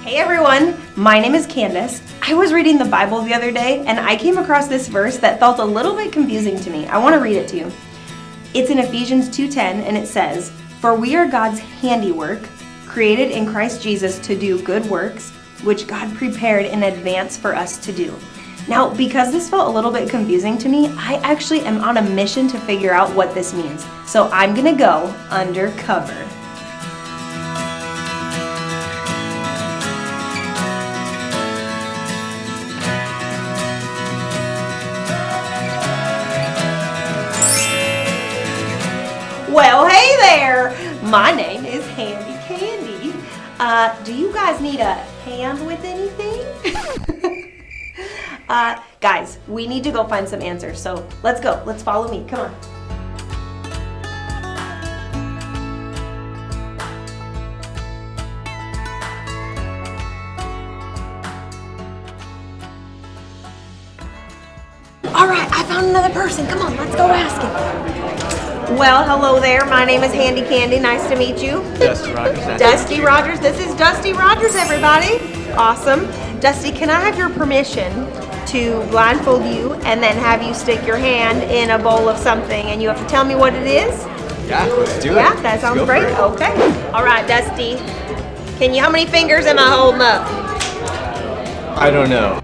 Hey everyone, my name is Candace. I was reading the Bible the other day and I came across this verse that felt a little bit confusing to me. I want to read it to you. It's in Ephesians 2:10 and it says, "For we are God's handiwork, created in Christ Jesus to do good works, which God prepared in advance for us to do." Now, because this felt a little bit confusing to me, I actually am on a mission to figure out what this means. So I'm gonna go undercover. Well, hey there! My name is Handy Kandy. Do you guys need a hand with anything? Guys, we need to go find some answers, so let's go. Let's follow me. Come on. All right, I found another person. Come on, let's go ask him. Well, hello there. My name is Handy Kandy. Nice to meet you. Dusty Rogers. Dusty Rogers. This is Dusty Rogers, everybody. Awesome. Dusty, can I have your permission to blindfold you and then have you stick your hand in a bowl of something and you have to tell me what it is? Yeah, let's do it. Yeah, that sounds great. Okay. All right, Dusty. How many fingers am I holding up? I don't know.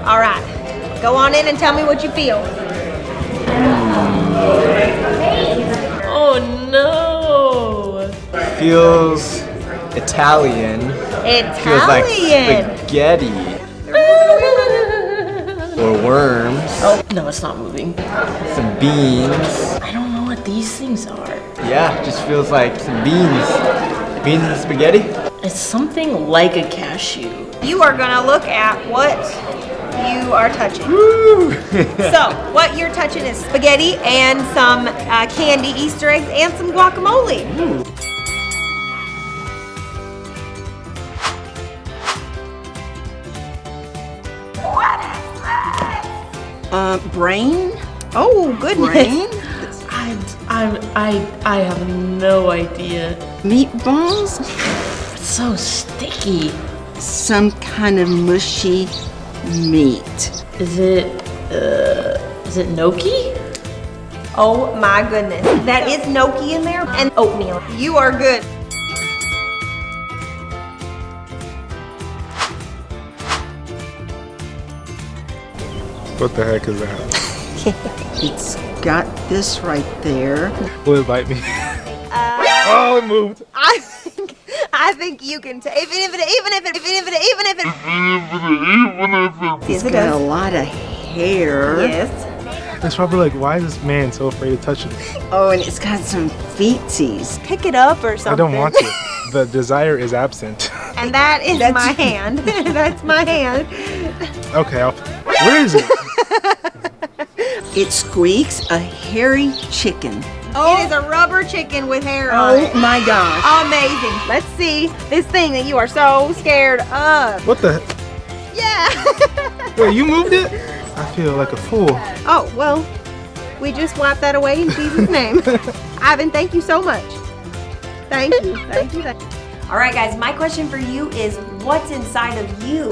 All right, go on in and tell me what you feel. Oh no! Feels Italian. Feels like spaghetti. Or worms. Oh, no, it's not moving. Some beans. I don't know what these things are. Yeah, just feels like some beans. Beans and spaghetti? It's something like a cashew. You are gonna look at what you are touching. Woo! So, what you're touching is spaghetti and some candy, Easter eggs, and some guacamole. Ooh. What is that? Brain? Oh, goodness. Brain? I have no idea. Meatballs? It's so sticky. Some kind of mushy meat. Is it gnocchi? Oh my goodness. That is gnocchi in there and oatmeal. You are good. What the heck is that? It's got this right there. Will it bite me? Oh, it moved. I think you can take even if it It's got a lot of hair. Yes. It's probably like, why is this man so afraid to touch it? Oh, and it's got some feetsies. Pick it up or something. I don't want to. The desire is absent. And that is my hand. That's my hand. Okay, where is it? It squeaks a hairy chicken. It is a rubber chicken with hair on it. Oh my gosh. Amazing. Let's see this thing that you are so scared of. What the? Yeah. Wait, you moved it? I feel like a fool. Oh, well, we just wiped that away in Jesus' name. Ivan, thank you so much. Thank you. Thank you. All right, guys, my question for you is, what's inside of you?